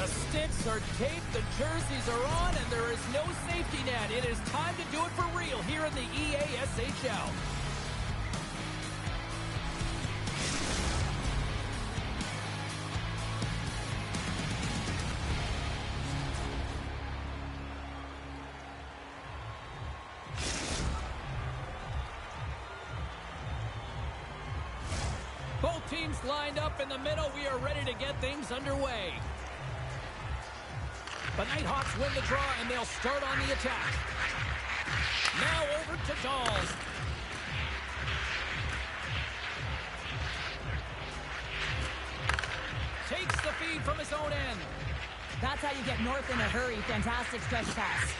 The sticks are taped, the jerseys are on, and there is no safety net. It is time to do it for real here in the EASHL. Both teams lined up in the middle. We are ready to get things underway. The Nighthawks win the draw, and they'll start on the attack. Now over to Dolls. Takes the feed from his own end. That's how you get north in a hurry. Fantastic stretch pass.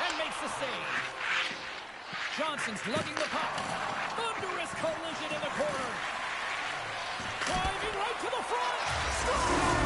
And makes the save. Johnson's lugging the puck. Thunderous collision in the corner. Driving right to the front. Score!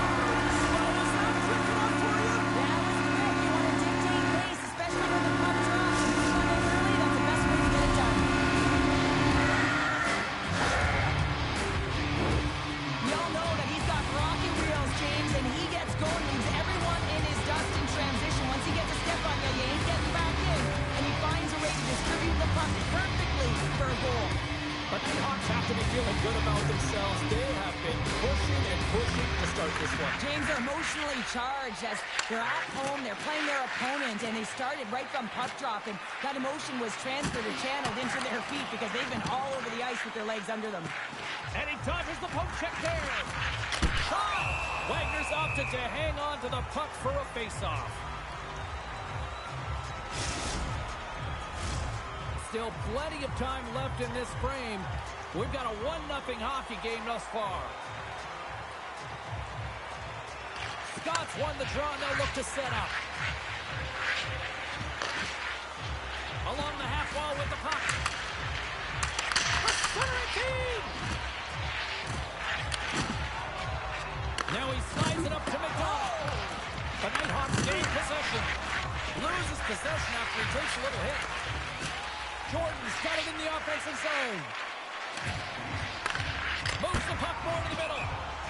But the Hawks have to be feeling good about themselves. They have been pushing and pushing to start this one. James are emotionally charged as they're at home, they're playing their opponent, and they started right from puck drop, and that emotion was transferred or channeled into their feet because they've been all over the ice with their legs under them. And he dodges the poke check there. Shot! Wagner's opted to hang on to the puck for a face-off. Still plenty of time left in this frame. We've got a 1-0 hockey game thus far. Scots won the draw, and they'll look to set up. Along the half wall with the puck. The center team! Now he slides it up to McDonald. The Nighthawks gain possession. Loses possession after he takes a little hit. Jordan's got it in the offensive zone. Moves the puck more to the middle.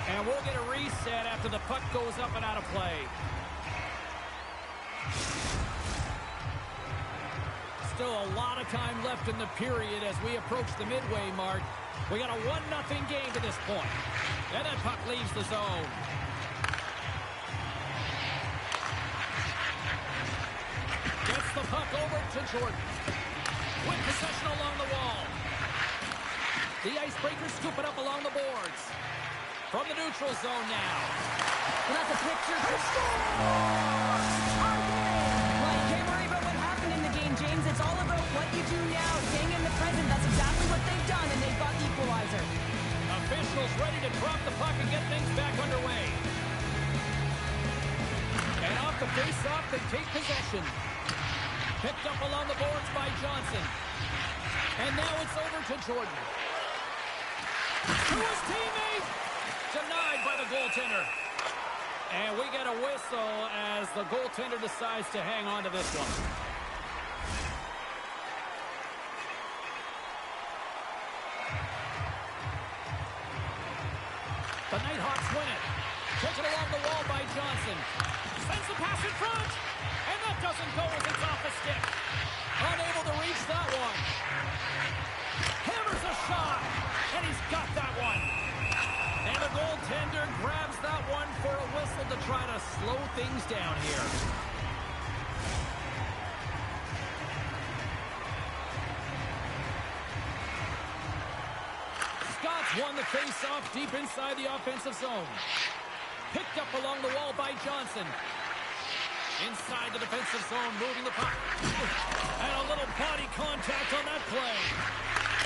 And we'll get a reset after the puck goes up and out of play. Still a lot of time left in the period as we approach the midway mark. We got a 1-0 game to this point. And that puck leaves the zone. Gets the puck over to Jordan. With possession along the wall. The Icebreakers scoop it up along the boards. From the neutral zone now. Well, that's a picture. Well, you can't worry about what happened in the game, James. It's all about what you do now. Staying in the present. That's exactly what they've done, and they've got the equalizer. Officials ready to drop the puck and get things back underway. And off the face-off, they take possession. Picked up along the boards by Johnson. And now it's over to Jordan. To his teammate. Denied by the goaltender. And we get a whistle as the goaltender decides to hang on to this one. The Nighthawks win it. Taken along the wall by Johnson. Sends the pass in front. And that doesn't go as it's off the stick. Unable to reach that one. Hammers a shot. And he's got that one. And the goaltender grabs that one for a whistle to try to slow things down here. Scots won the face-off deep inside the offensive zone. Picked up along the wall by Johnson. Inside the defensive zone, moving the puck. And a little body contact on that play.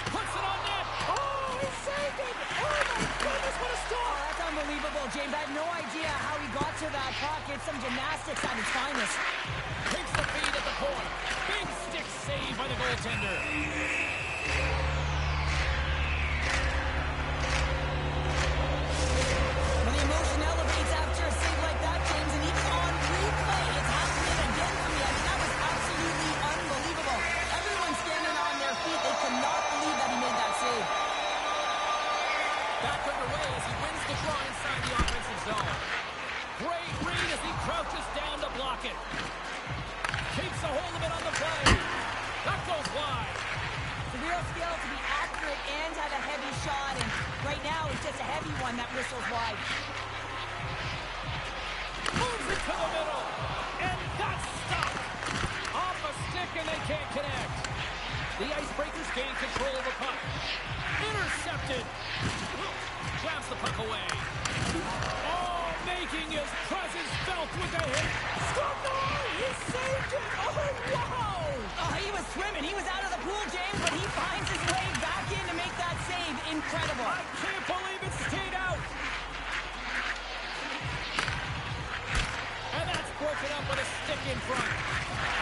Puts it on net. Oh, he saved it. Oh, my goodness, what a stop. Oh, that's unbelievable, James. I had no idea how he got to that puck. It's some gymnastics at its finest. Takes the feed at the point. Big stick save by the goaltender. When the emotion elevates after a save like that, James, and even on replay, it's happening again for me. I mean, that was absolutely unbelievable. Everyone's standing on their feet. They cannot believe that he made that save. Back underway as he wins the draw inside the offensive zone. Great read as he crouches down to block it. Keeps a hold of it on the play. That goes wide. It's a real skill to be accurate and have a heavy shot, and right now it's just a heavy one that whistles wide. Moves it to the middle, and that's stopped. Off a stick, and they can't connect. The Icebreakers gain control of the puck. Intercepted. Grabs the puck away. Oh, making his presence felt with a hit. Scored! He saved it! Oh, wow! Oh, he was swimming. He was out of the pool, James, but he finds his way back in to make that save. Incredible. I can't believe it stayed out. And that's broken up with a stick in front.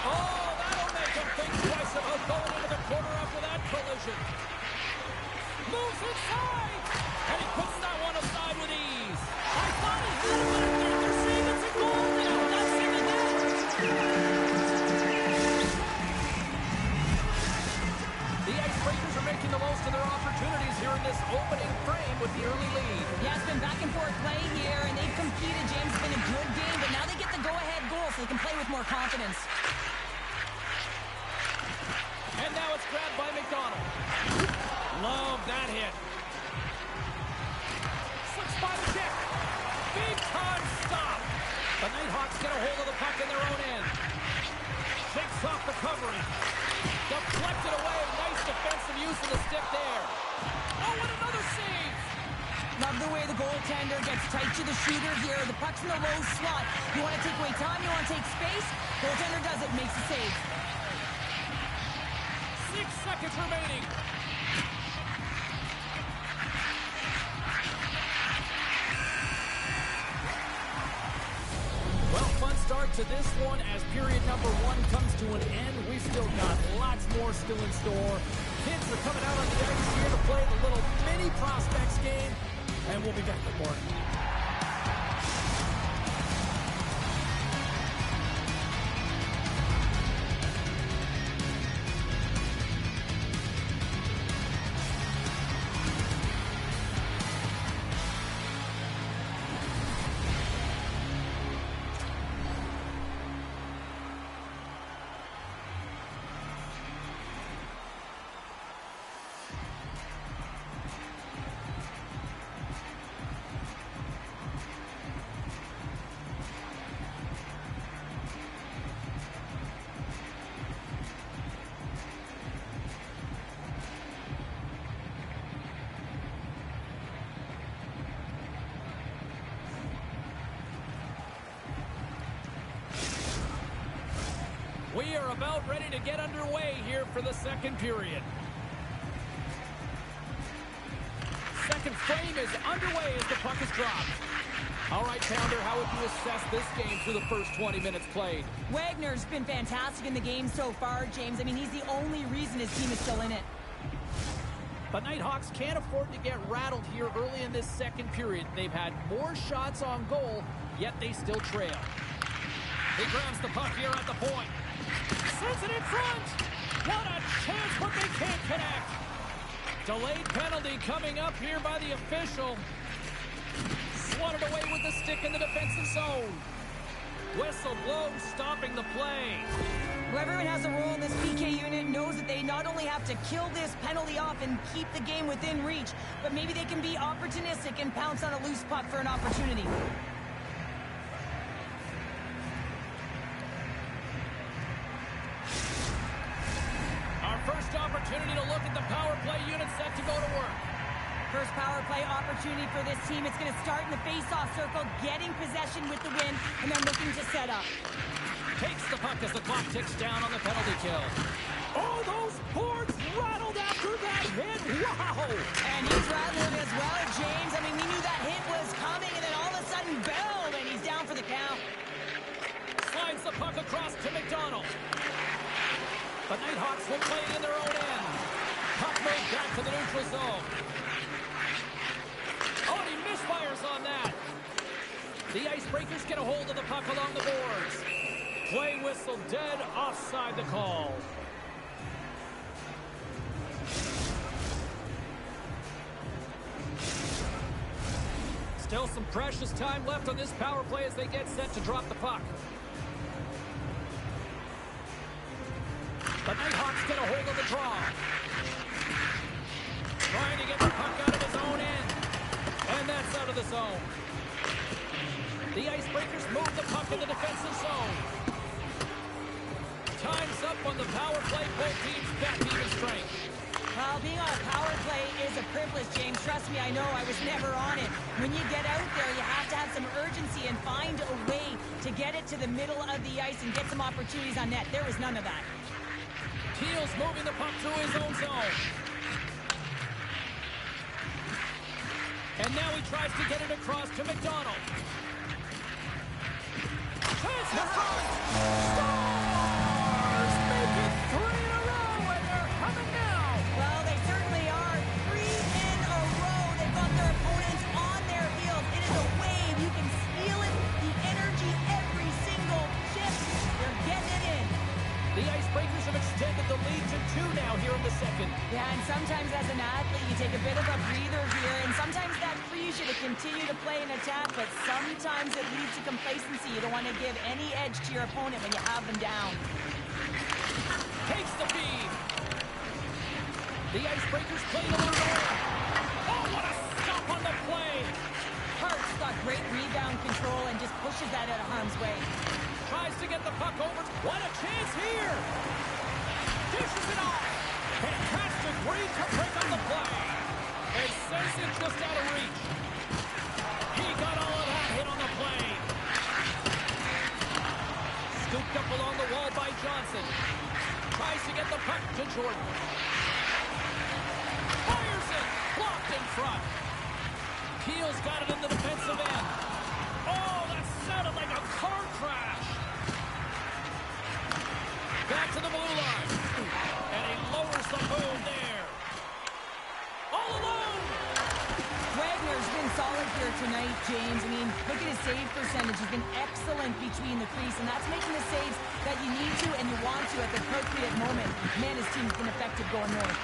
Oh, that'll make him think twice about going into the corner after that collision. Moves inside, and he puts that one aside with ease. I thought he had it, but they're saying it's a goal now. That's it again. The Icebreakers are making the most of their opportunities here in this opening frame with the early lead. Yeah, it's been back and forth play here, and they've competed. James, it's been a good game, but now they get the go-ahead goal so they can play with more confidence. And now it's grabbed by McDonald. Love that hit. Slips by the kick. Big time stop. The Nighthawks get a hold of the puck in their own end. Shakes off the covering. Deflected away. Nice defensive use of the stick there. Oh, and another save. Love the way the goaltender gets tight to the shooter here. The puck's in the low slot. You want to take away time, you want to take space. Goaltender does it, makes the save. 6 seconds remaining. Well, fun start to this one as period number 1 comes to an end. We've still got lots more still in store. Kids are coming out on the ice here to play the little mini prospects game, and we'll be back with more. We are about ready to get underway here for the second period. Second frame is underway as the puck is dropped. All right, Pounder, how would you assess this game through the first 20 minutes played? Wagner's been fantastic in the game so far, James. I mean, he's the only reason his team is still in it. The Nighthawks can't afford to get rattled here early in this second period. They've had more shots on goal, yet they still trail. He grabs the puck here at the point. Sends it in front. What a chance, but they can't connect. Delayed penalty coming up here by the official. Swatted away with the stick in the defensive zone. Whistle blown, stopping the play. Well, everyone has a role in this PK unit, knows that they not only have to kill this penalty off and keep the game within reach, but maybe they can be opportunistic and pounce on a loose puck for an opportunity. Our first opportunity to look at the power play unit set to go to work. First power play opportunity for this team. It's going to start in the face-off circle, getting possession with the win, and then looking to set up. Takes the puck as the clock ticks down on the penalty kill. Oh, those boards rattled after that hit. Wow! And he's rattling as well, James. I mean, we knew that hit was coming, and then all of a sudden, boom, and he's down for the count. Slides the puck across to McDonald. The Nighthawks will play it in their own end. Puck moved back to the neutral zone. Oh, and he misfires on that. The Icebreakers get a hold of the puck along the boards. Play whistle dead, offside the call. Still some precious time left on this power play as they get set to drop the puck. The Nighthawks get a hold of the draw. Trying to get the puck out of his own end. And that's out of the zone. The Icebreakers move the puck in the defensive zone. Time's up on the power play. Both teams back to even strength. Well, being on a power play is a privilege, James. Trust me, I know. I was never on it. When you get out there, you have to have some urgency and find a way to get it to the middle of the ice and get some opportunities on net. There was none of that. Teal's moving the puck through his own zone. And now he tries to get it across to McDonald. Chance in front! Stars make it 3 in a row, and they're coming now! Well, they certainly are. 3 in a row. They've got their opponents on their heels. It is a wave. You can feel it. The energy every single shift. They're getting it in. The Icebreakers have extended the lead to 2 now here in the second. Yeah, and sometimes as an athlete, you take a bit of a breather here, and sometimes that frees you to continue to play and attack, but sometimes it leads to complacency. You don't want to give any edge to your opponent when you have them down. Takes the feed. The Icebreakers play the goal. Oh, what a stop on the play. Hart's got great rebound control and just pushes that out of harm's way. Tries to get the puck over. What a chance here. Dishes it off. Fantastic read to break up the play. And sends it just out of reach. He got all of that hit on the play. Scooped up along the wall by Johnson. Tries to get the puck to Jordan. Fires it. Blocked in front. Keel's got it in the defensive end. Oh, that sounded like a car crash. Back to the blue line. And he lowers the boom there. All alone. Wagner's been solid here tonight, James. I mean, look at his save percentage. He's been excellent between the crease, and that's making the saves that you need to and you want to at the appropriate moment. Man, his team's been effective going north.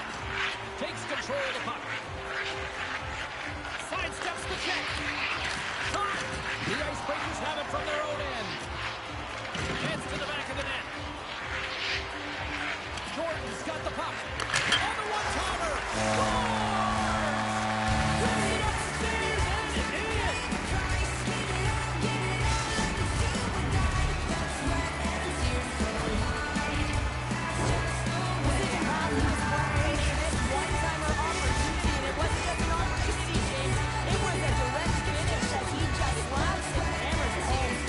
Takes control of the puck. Sidesteps the check. Shot. The Icebreakers have it from their own end. Heads to the back of the net. Jordan's got the puck. On the one-timer. Right upstairs, and it is. Decision Hockey was playing this one-timer opportunity, and it wasn't just an opportunity, James. It was a direct finish as he just slaps and hammers it home.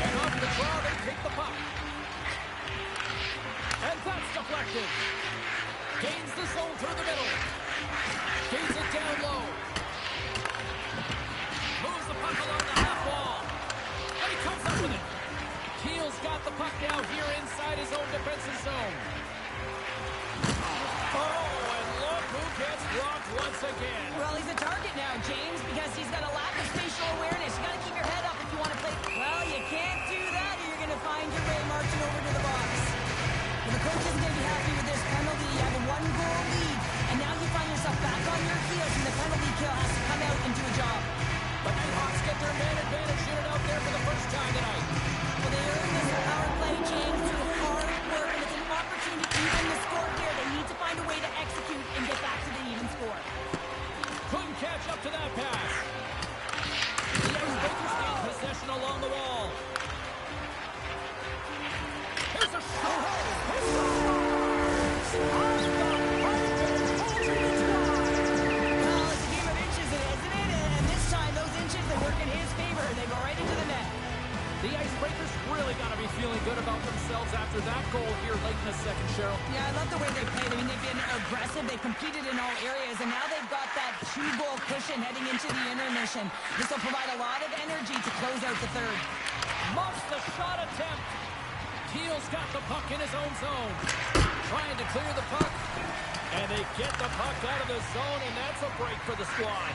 And off the draw, they take the puck. And that's deflected. Gains the zone through the middle. Gains it down low. Moves the puck along the half wall. And he comes up with it. Keel's got the puck now here inside his own defensive zone. Oh, and look who gets blocked once again. Well, he's a target now, James, because he's got a lack of spatial awareness. You got to keep your head up if you want to play. Well, you can't do that, or you're going to find your way marching over to the box. Well, the coach isn't going to be happy with this penalty. You have a 1-goal lead, and now you find yourself back on your heels, and the penalty kill has to come out and do a job. The Nighthawks get their man advantage unit out there for the first time tonight. Well, they earned this power play, James, through hard work, and it's an opportunity to even the score here. They need to find a way to execute and get back to the even score. Couldn't catch up to that pass. The Icebreakers gain possession along the wall. Here's a shot. He scores! On the post, holds it in stride. Well, it's a game of inches, isn't it? And this time, those inches, they work in his favor. They go right into the net. The Icebreakers really got to be feeling good about themselves after that goal here late in the second, Cheryl. Yeah, I love the way they played. I mean, they've been aggressive. They've competed in all areas, and now they've got that 2-goal cushion heading into the intermission. This will provide a lot of energy to close out the third. Muffs the shot attempt. Keel's got the puck in his own zone. Trying to clear the puck. And they get the puck out of the zone, and that's a break for the squad.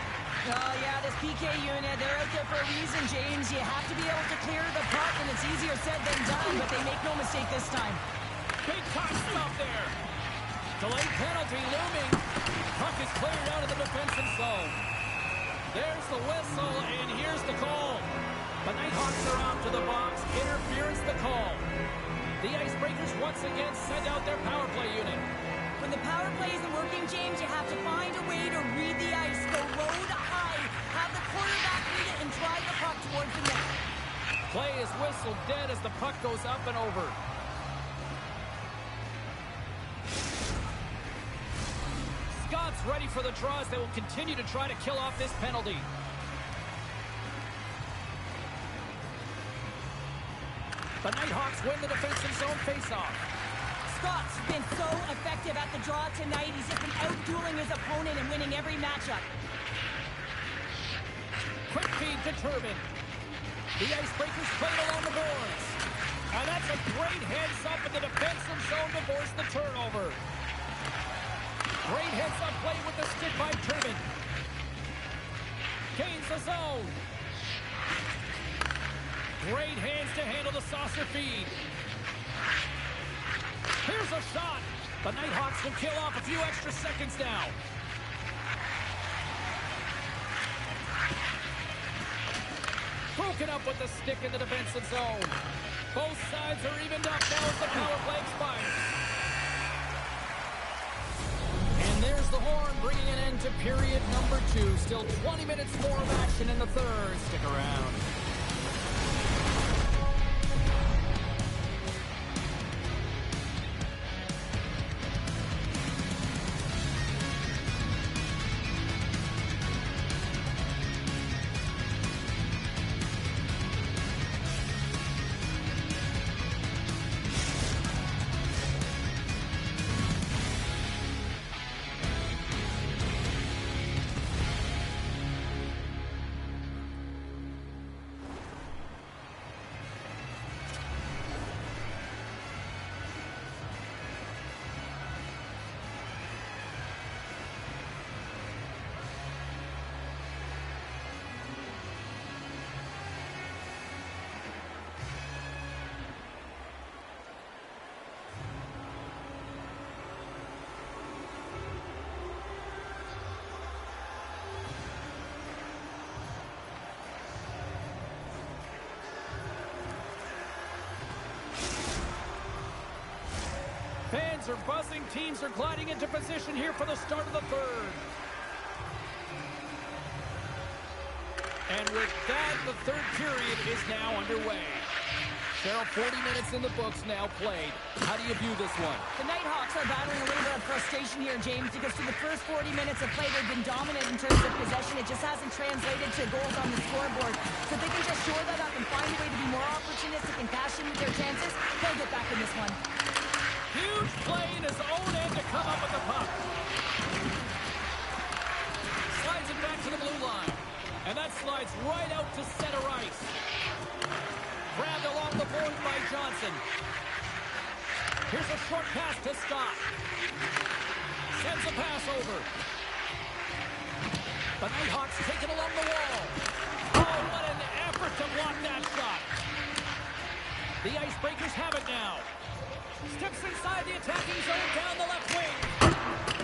Oh, yeah, this PK unit, they're out there for a reason, James. You have to be able to clear the puck, and it's easier said than done, but they make no mistake this time. Big time stop there. Delayed penalty looming. Puck is cleared out of the defensive zone. There's the whistle, and here's the call. The Nighthawks are out to the box. Interference the call. The Icebreakers once again send out their power play unit. When the power play isn't working, James, you have to find a way to read the ice. Go low to high. Have the quarterback read it and drive the puck towards the net. Play is whistled dead as the puck goes up and over. Scott's ready for the draws. They will continue to try to kill off this penalty. The Nighthawks win the defensive zone faceoff. Scott's been so effective at the draw tonight. He's just been out-dueling his opponent and winning every matchup. Quick feed to Turbin. The Icebreakers play it along the boards. And that's a great heads-up in the defensive zone to force the turnover. Great heads-up play with the stick by Turbin. Gains the zone. Great hands to handle the saucer feed. Here's a shot. The Nighthawks will kill off a few extra seconds now. Broken up with the stick in the defensive zone. Both sides are evened up now as the power play expires. And there's the horn bringing an end to period number 2. Still 20 minutes more of action in the third. Stick around. Fans are buzzing. Teams are gliding into position here for the start of the third. And with that, the third period is now underway. Cheryl, 40 minutes in the books now played. How do you view this one? The Nighthawks are battling a little bit of frustration here, James, because for the first 40 minutes of play, they've been dominant in terms of possession. It just hasn't translated to goals on the scoreboard. So if they can just shore that up and find a way to be more opportunistic and cash in with their chances, they'll get back in this one. Huge play in his own end to come up with the puck. Slides it back to the blue line. And that slides right out to center ice. Grabbed along the board by Johnson. Here's a short pass to Scott. Sends a pass over. The Nighthawks take it along the wall. Oh, what an effort to block that shot. The Icebreakers have it now. Steps inside the attacking zone down the left wing.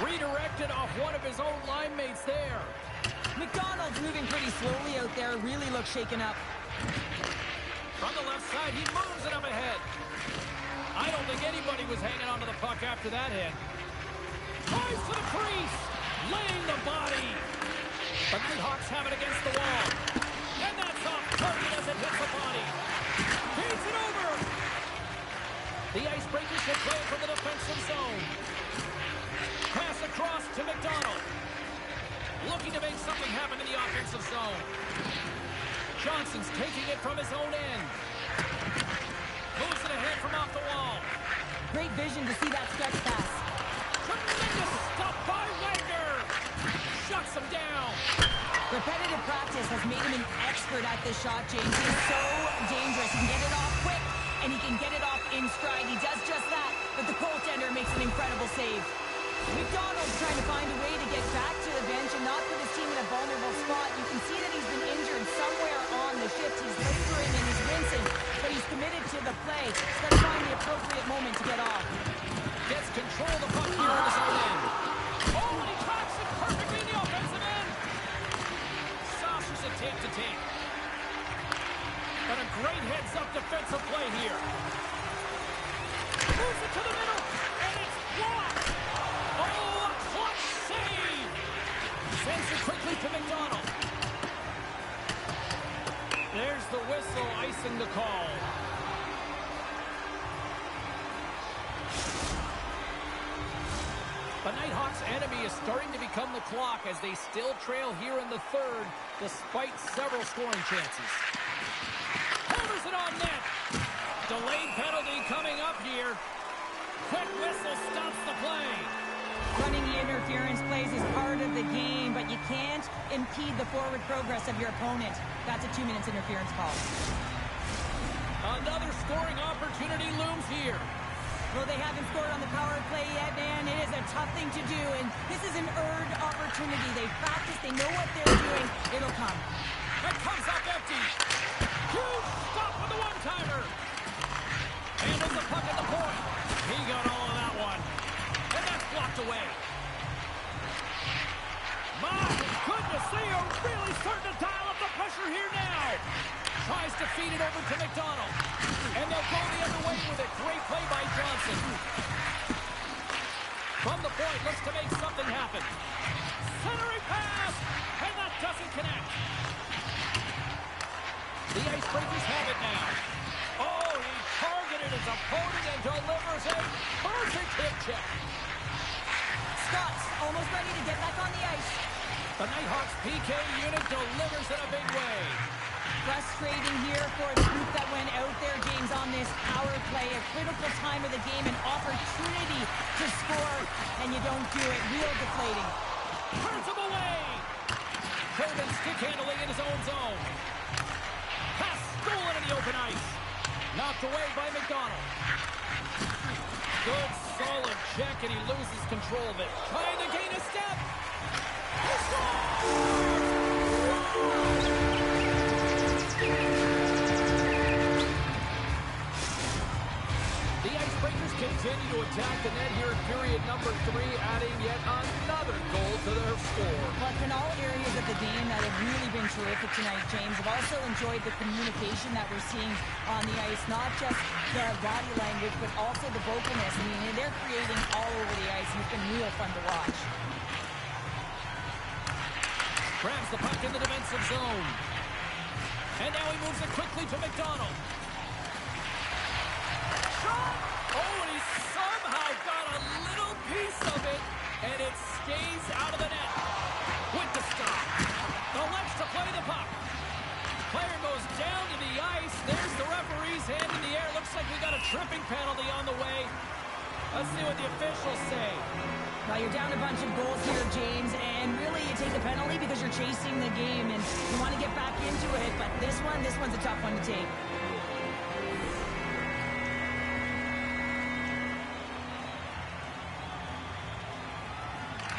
Redirected off one of his own line mates there. McDonald's moving pretty slowly out there. Really looks shaken up. From the left side, he moves it up ahead. I don't think anybody was hanging onto the puck after that hit. Tries to the crease. Laying the body. The Nighthawks have it against the wall. And that's off target as it hits the body. Feeds it over. The Icebreakers will play from the defensive zone. Pass across to McDonald. Looking to make something happen in the offensive zone. Johnson's taking it from his own end. Moves it ahead from off the wall. Great vision to see that stretch pass. Tremendous stop by Wagner. Shuts him down. Repetitive practice has made him an expert at this shot, James. He's so dangerous. He can get it off quick, and he can get it off in stride. He does just that, but the goaltender makes an incredible save. McDonald's trying to find a way to get back to the bench and not put his team in a vulnerable spot. You can see that he's been injured somewhere on the shift. He's laboring and he's wincing, but he's committed to the play. He's got to find the appropriate moment to get off. Gets control of the puck here in his own end. Oh, and he tracks it perfectly in the offensive end. Sends it quickly to McDonald. There's the whistle, icing the call. The Nighthawks' enemy is starting to become the clock as they still trail here in the third, despite several scoring chances. Hammers it on net. Delayed penalty coming up here. Quick whistle stops the play. Running the interference plays is part of the game, but you can't impede the forward progress of your opponent. That's a 2 minutes interference call. Another scoring opportunity looms here. Well, they haven't scored on the power play yet, man. It is a tough thing to do, and this is an earned opportunity. They've practiced. They know what they're doing. It'll come. It comes up empty. Huge stop with the one-timer. Handles the puck at the point. He got all of that one. And that's blocked away. My goodness, they are really starting to dial up the pressure here now. Tries to feed it over to McDonald. And they'll go the other way with it. Great play by Johnson. From the point, looks to make something happen. Centering pass. And that doesn't connect. The Icebreakers have it now. Oh, he targeted his opponent and delivers a perfect hip check. Scott's almost ready to get back on the ice. The Nighthawks PK unit delivers in a big way. Frustrating here for the group that went out there, James, on this power play. A critical time of the game, an opportunity to score, and you don't do it. Real deflating. Turns him away. Corbin stick handling in his own zone. Pass stolen in the open ice. Knocked away by McDonald. Good, solid check, and he loses control of it. Trying to gain a step. He scores! The Icebreakers continue to attack the net here in period number 3, adding yet another goal to their score. But in all areas of the game that have really been terrific tonight, James. I've also enjoyed the communication that we're seeing on the ice. Not just the body language, but also the vocalness. I mean, they're creating all over the ice, and it's been real fun to watch. Grabs the puck in the defensive zone. And now he moves it quickly to McDonald. Shot! Oh, and he somehow got a little piece of it, and it stays out of the net. With the stop. Elects to play the puck. Player goes down to the ice. There's the referee's hand in the air. Looks like we got a tripping penalty on the way. Let's see what the officials say. Now you're down a bunch of goals here, James, and really you take the penalty because you're chasing the game and you want to get back into it, but this one's a tough one to take.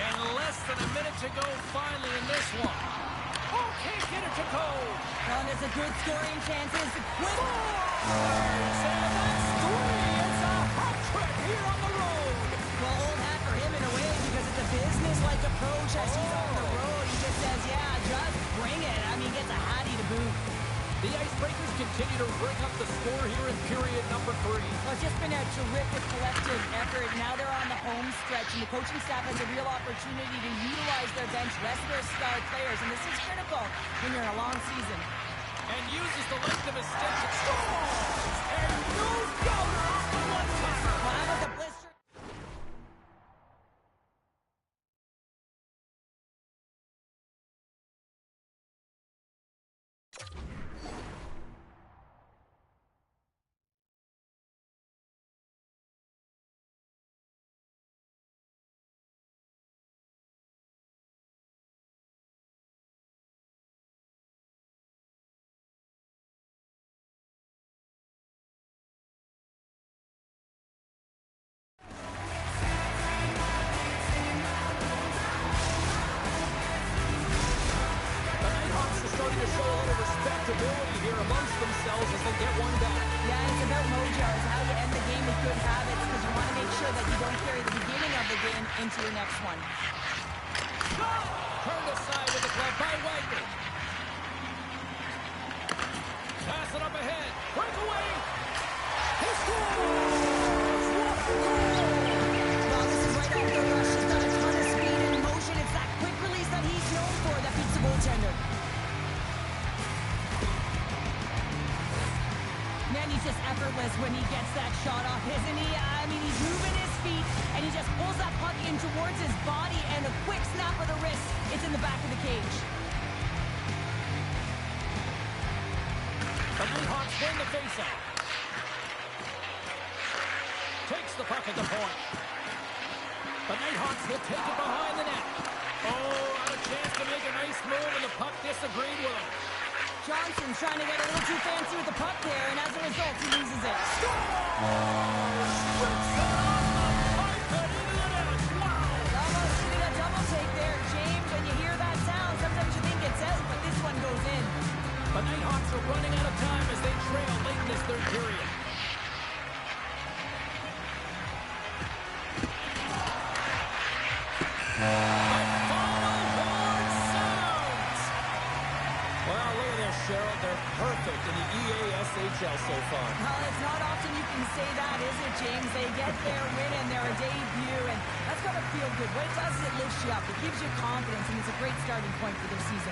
And less than a minute to go finally in this one. Oh, can't get it to go. Well, and it's a good scoring chances. Quick. And that's 3. It's a hat trick here on the road. Well, old hat for him in a way because it's a business-like approach as he's on the road. He just says, yeah, just bring it. I mean, he gets a hattie to boot. The Icebreakers continue to bring up the score here in period number 3. Well, it's just been a terrific collective effort. Now they're on the home stretch, and the coaching staff has a real opportunity to utilize their bench, rest their star players, and this is critical when you're in a long season. And uses the length of his stick to score. And no doubter off the one-timer. Well, how about the blister? Stability here amongst themselves as they get one back. Yeah, it's about mojo. It's how you end the game with good habits because you want to make sure that you don't carry the beginning of the game into your next one. Turned aside with the glove by Wagner. Pass it up ahead. Breakaway. He scores! What a goal! Well, this is right off the rush. He's got a ton of speed and motion. It's that quick release that he's known moving towards his body, and a quick snap of the wrist. It's in the back of the cage. The Nighthawks win the faceoff. Takes the puck at the point. The Nighthawks will take it behind the net. Oh, had a chance to make a nice move, and the puck disagreed with him. Johnson's trying to get a little too fancy with the puck there, and as a result, he loses it. Almost did a double take there, James. When you hear that sound, sometimes you think it's out, but this one goes in. The Nighthawks are running out of time as they trail late in this third period. Cheryl, they're perfect in the EASHL so far. Well, it's not often you can say that, is it, James? They get their win and their debut, and that's got to feel good. What it does is it lifts you up. It gives you confidence, and it's a great starting point for their season.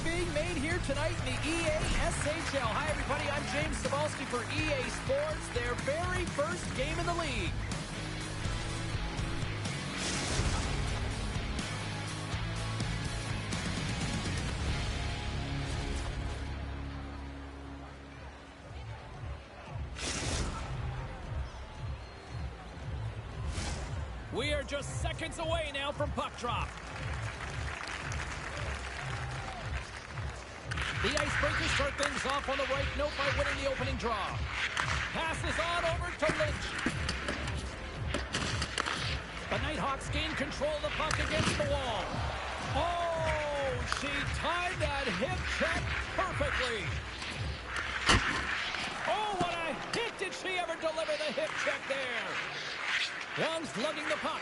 being made here tonight in the EA SHL. Hi, everybody. I'm James Cebulski for EA Sports, their very first game in the league. We are just seconds away now from puck drop. The Icebreakers start things off on the right note by winning the opening draw. Passes on over to Lynch. The Nighthawks gain control of the puck against the wall. Oh, she timed that hip check perfectly. Oh, what a hit! Did she ever deliver the hip check there? Young's lugging the puck.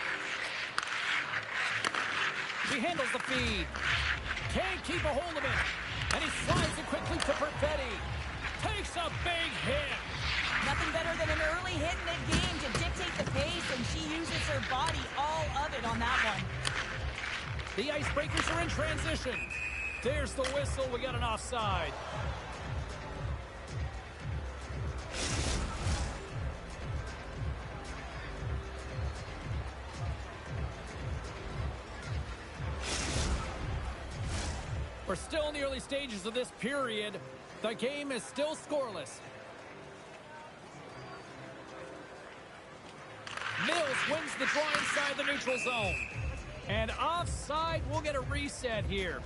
She handles the feed. Can't keep a hold of it. And he slides it quickly to Perfetti. Takes a big hit. Nothing better than an early hit in the game to dictate the pace, and she uses her body, all of it on that one. The Icebreakers are in transition. There's the whistle. We got an offside. We're still in the early stages of this period. The game is still scoreless. Mills wins the draw inside the neutral zone. And offside, we'll get a reset here.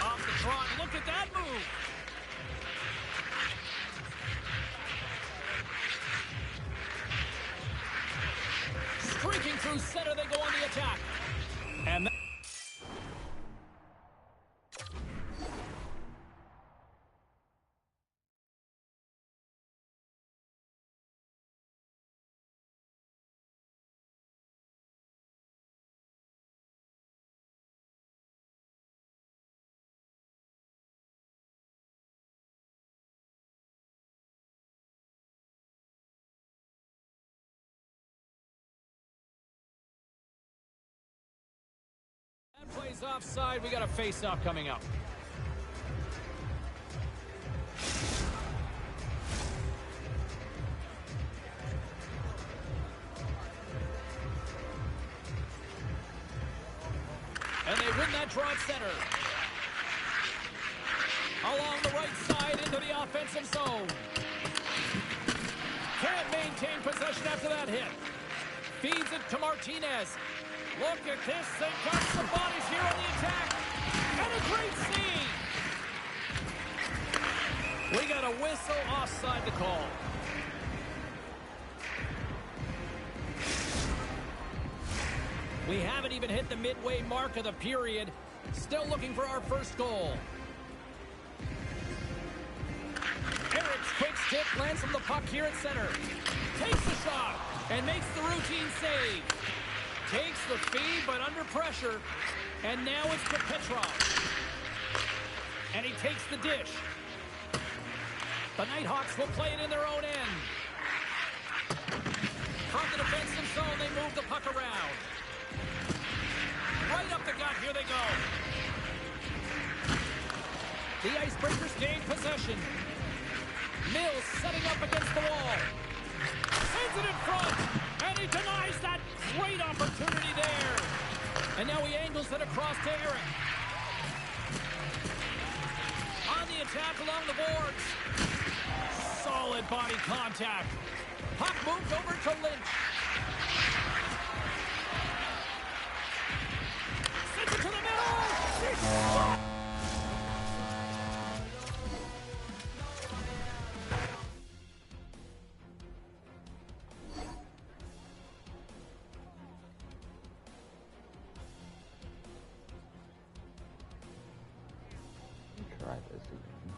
Off the draw, look at that move. Streaking through center, they go on the attack. And that plays offside. We got a face-off coming up. And they win that draw at center. Along the right side into the offensive zone. Can't maintain possession after that hit. Feeds it to Martinez. Look at this. They've got some bodies here on the attack. And a great scene. We got a whistle offside to call. We haven't even hit the midway mark of the period. Still looking for our first goal. Eric's quick stick lands from the puck here at center. Takes the shot and makes the routine save. Takes the feed, but under pressure. And now it's to Petrov. And he takes the dish. The Nighthawks will play it in their own end. From the defensive zone, they move the puck around. Right up the gut, here they go. The Icebreakers gain possession. Mills setting up against the wall. Sends it in front, and he denies that great opportunity there. And now he angles it across to Eric. On the attack along the boards. Solid body contact. Puck moved over to Lynch. Sends it to the middle. Try this again.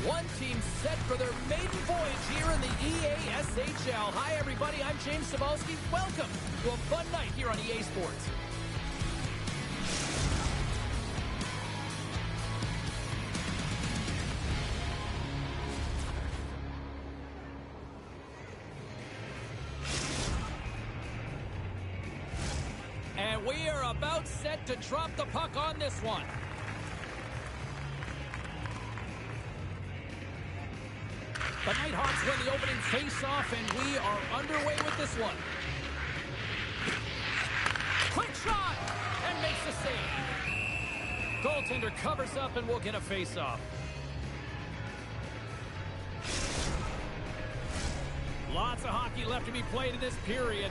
One team set for their maiden voyage here in the EASHL. Hi, everybody. I'm James Cebulski. Welcome to a fun night here on EA Sports. And we are about set to drop the puck on this one. The Nighthawks win the opening face-off, and we are underway with this one. Quick shot, and makes the save. Goaltender covers up, and we'll get a face-off. Lots of hockey left to be played in this period.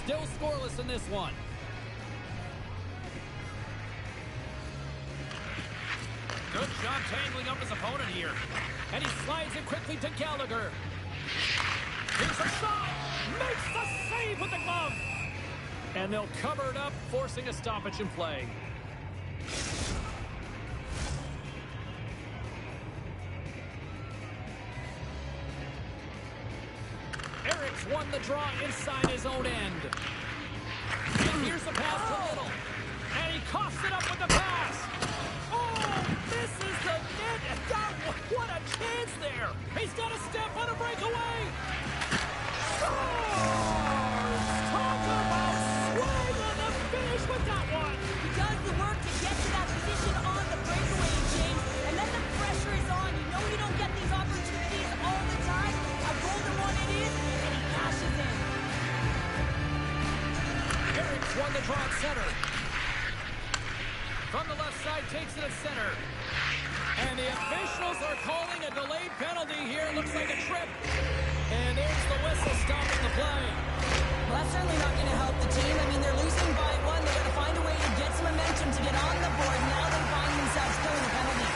Still scoreless in this one. Good job tangling up his opponent here. And he slides it quickly to Gallagher. Here's a shot. Makes the save with the glove. And they'll cover it up, forcing a stoppage in play. Eric's won the draw inside his own end. And here's the pass to Little. And he coughs it up with the pass. Misses the net, and what a chance there! He's got a step on a breakaway! Scores! Talk about swing on the finish with that one! He does the work to get to that position on the breakaway, James, and then the pressure is on. You know you don't get these opportunities all the time. A golden one it is, and he cashes in. Eric's won the draw at center. From the left side, takes it at center. And the officials are calling a delayed penalty here. Looks like a trip. And there's the whistle stopping the play. Well, that's certainly not going to help the team. I mean, they're losing by one. They're going to find a way to get some momentum to get on the board. Now they find themselves killing the penalty.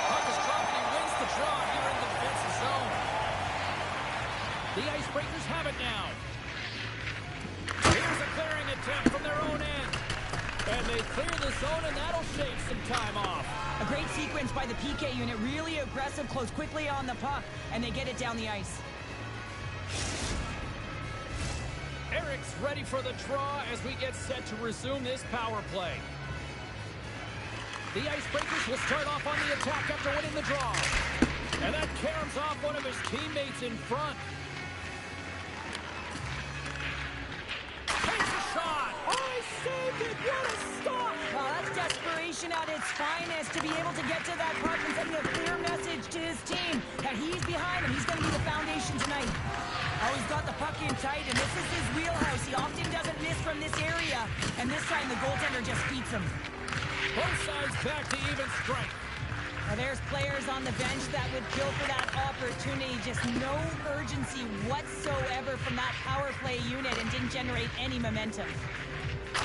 Puck is dropped, and he wins the draw here in the defensive zone. The Icebreakers have it now. Here's a clearing attempt from their own end. And they clear the zone, and that'll shave some time off. A great sequence by the PK unit. Really aggressive, close quickly on the puck, and they get it down the ice. Eric's ready for the draw as we get set to resume this power play. The Icebreakers will start off on the attack after winning the draw. And that caroms off one of his teammates in front. Takes a shot. Oh, he saved it. What a stop. Well, that's desperation at its finest to be able to get to that puck and sending a clear message to his team that he's behind him. He's going to be the foundation tonight. Oh, he's got the puck in tight, and this is his wheelhouse. He often doesn't miss from this area, and this time the goaltender just beats him. Both sides back to even strength. Now, there's players on the bench that would kill for that opportunity. Just no urgency whatsoever from that power play unit and didn't generate any momentum.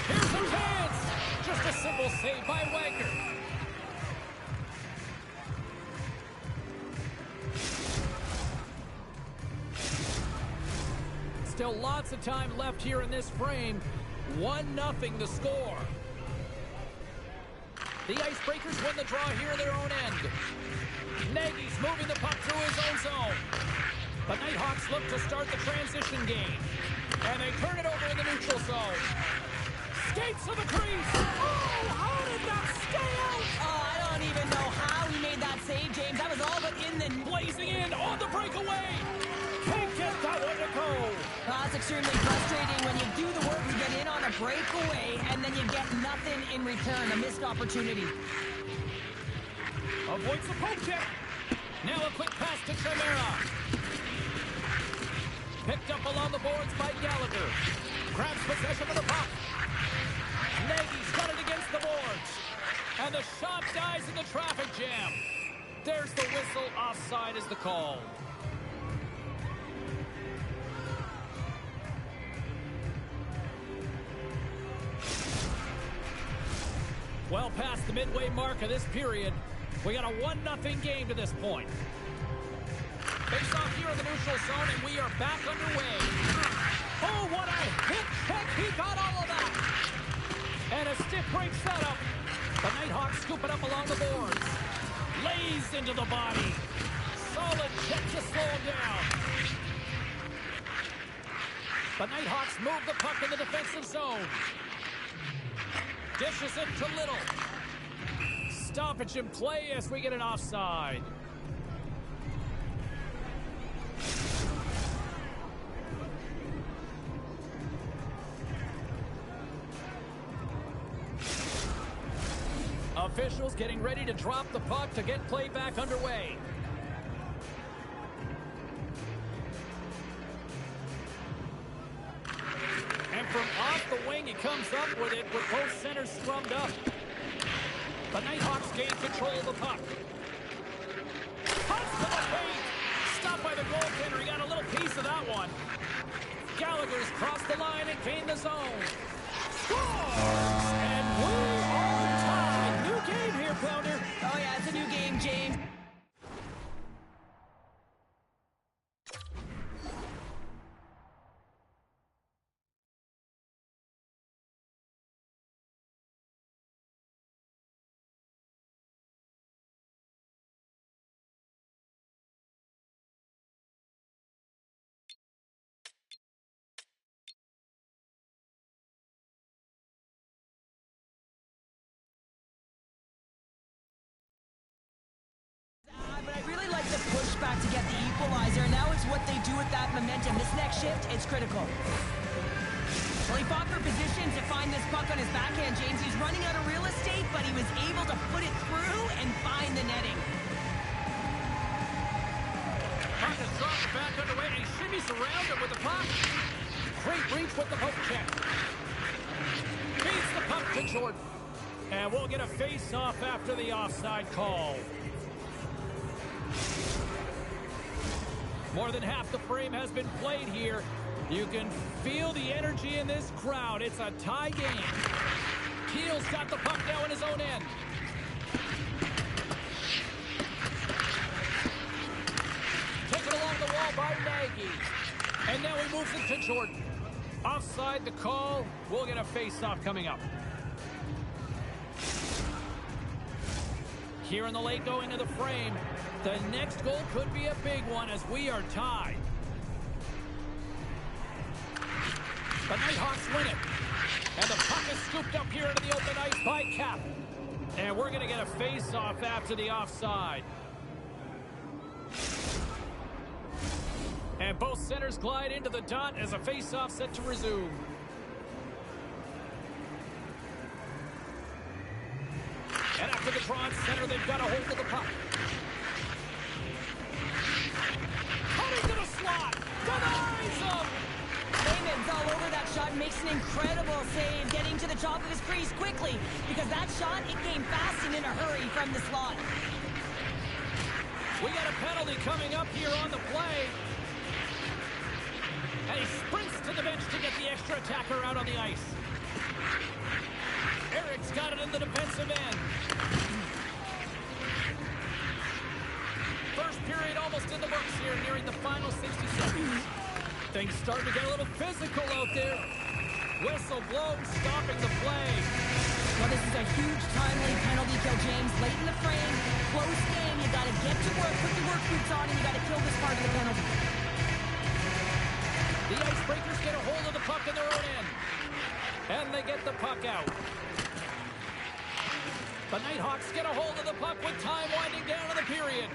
Here's the chance. Just a simple save by Wagner. Still lots of time left here in this frame. 1-0 the score. The Icebreakers win the draw here in their own end. Nagy's moving the puck through his own zone. The Nighthawks look to start the transition game. And they turn it over in the neutral zone. Skates to the crease. Oh, how did that stay out? Oh, I don't even know how he made that save, James. That was all but in the... Blazing in on the breakaway. Can't get that one to go. That's extremely frustrating when you do the work to get in on a breakaway and then you get nothing in return, a missed opportunity. Avoids the poke check. Now a quick pass to Chimera. Picked up along the boards by Gallagher. Grabs possession of the puck. Nagy's got it against the boards. And the shot dies in the traffic jam. There's the whistle. Offside is the call. Well past the midway mark of this period. We got a 1-0 game to this point. Face off here in the neutral zone, and we are back underway. Oh, what a hit check. He got all of that. And a stiff break setup. The Nighthawks scoop it up along the boards. Lays into the body. Solid check to slow him down. The Nighthawks move the puck in the defensive zone. Dishes it to Little. Stoppage in play as we get an offside. Officials getting ready to drop the puck to get play back underway. And from off the wing, he comes up with it with both centers scrummed up. The Nighthawks gain control of the puck. Punch to the paint. Stopped by the goaltender. He got a little piece of that one. Gallagher's crossed the line and gained the zone. Scores! And we are tied. New game here, Pounder. Oh, yeah, it's a new game, James. But I really like the pushback to get the equalizer. Now it's what they do with that momentum. This next shift, it's critical. Well, he fought for position to find this puck on his backhand, James. He's running out of real estate, but he was able to put it through and find the netting. Puck is dropped back underway, and he shimmies around it with the puck. Great reach with the poke check. Feeds the puck to Jordan. And we'll get a face-off after the offside call. More than half the frame has been played here. You can feel the energy in this crowd. It's a tie game. Keel's got the puck now in his own end. Taken along the wall by Nagy. And now he moves it to Jordan. Offside the call. We'll get a face-off coming up. Here in the late going of the frame. The next goal could be a big one as we are tied. The Nighthawks win it. And the puck is scooped up here into the open ice by Cap. And we're going to get a face-off after the offside. And both centers glide into the dot as a face-off set to resume. And after the draw at center, they've got a hold of the puck. Cutting to the slot. Denies him. Raymond's all over that shot and makes an incredible save, getting to the top of his crease quickly, because that shot, it came fast and in a hurry from the slot. We got a penalty coming up here on the play. And he sprints to the bench to get the extra attacker out on the ice. Eric's got it in the defensive end. First period almost in the books here, nearing the final 60 seconds. Things starting to get a little physical out there. Whistle blown, stopping the play. Well, this is a huge timely penalty kill, James. Late in the frame, close game. You got to get to work, put the work boots on, and you got to kill this part of the penalty. The Icebreakers get a hold of the puck in their own end. And they get the puck out. The Nighthawks get a hold of the puck with time winding down in the period.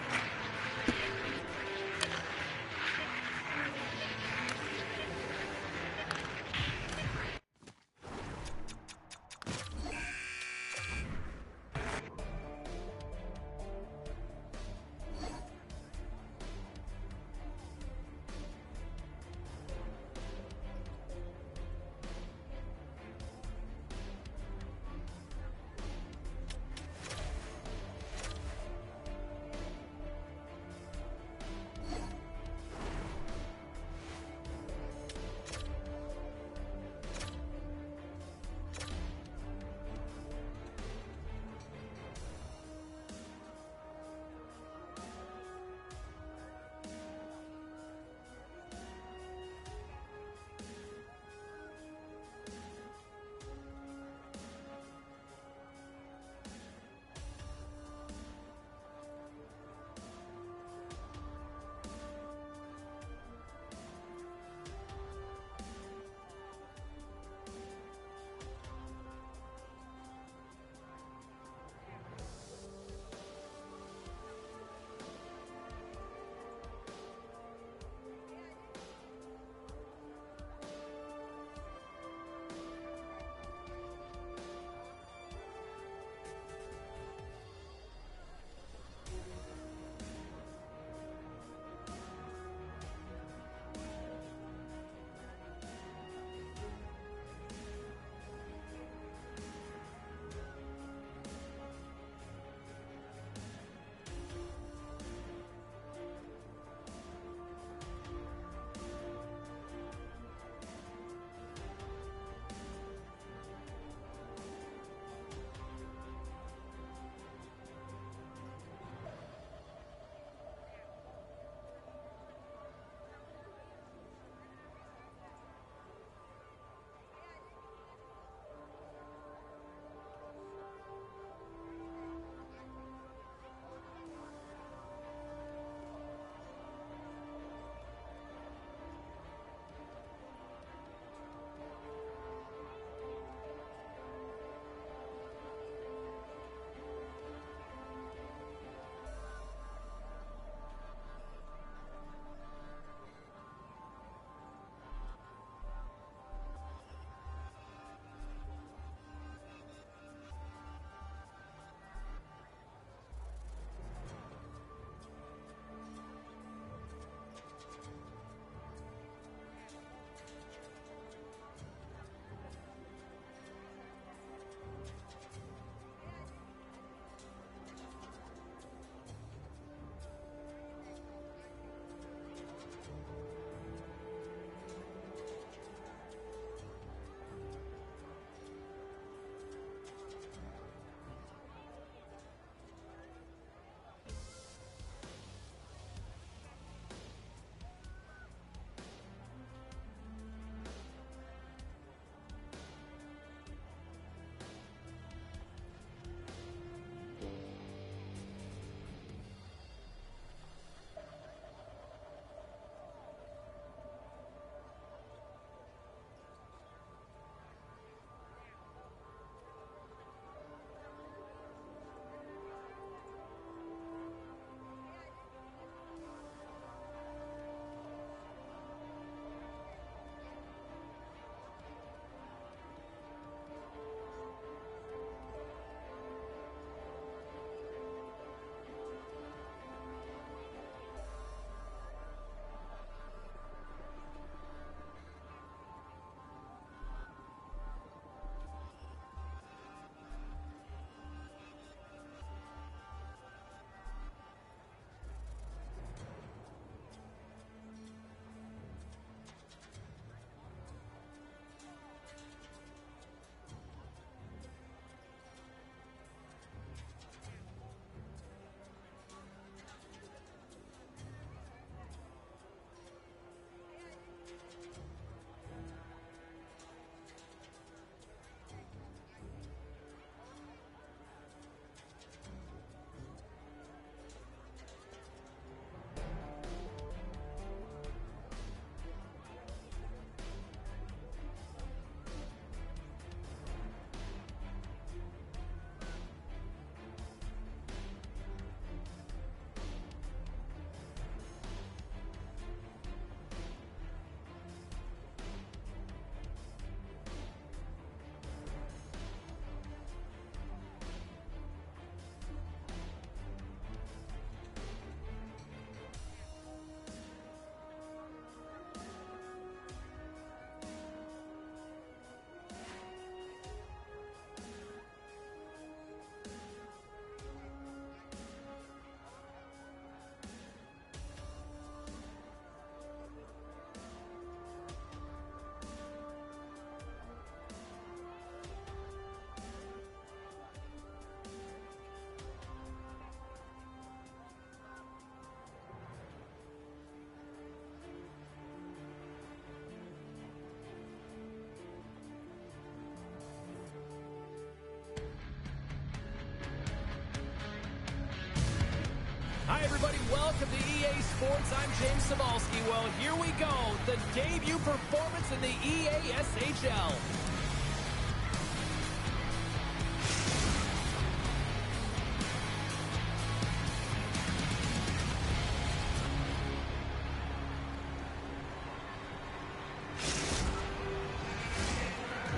Hi, everybody. Welcome to EA Sports. I'm James Cebulski. Well, here we go. The debut performance in the EA SHL.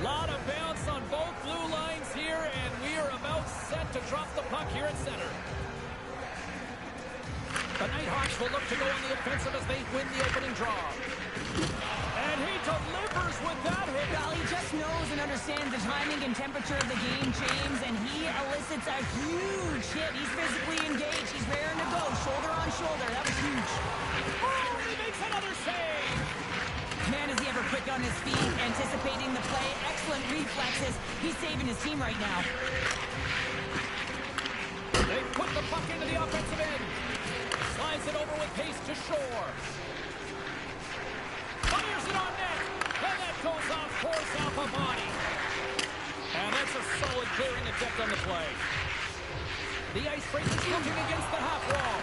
Lot of bounce on both blue lines here, and we are about set to drop the puck here at center. The Nighthawks will look to go on the offensive as they win the opening draw. And he delivers with that hit. Well, he just knows and understands the timing and temperature of the game, James, and he elicits a huge hit. He's physically engaged. He's raring to go, shoulder on shoulder. That was huge. Oh, he makes another save. Man, is he ever quick on his feet, anticipating the play. Excellent reflexes. He's saving his team right now. They put the puck into the offensive end. Slides it over with pace to shore. Fires it on net. And that goes off course off a body. And that's a solid clearing attempt on the play. The Icebreakers looking against the half wall.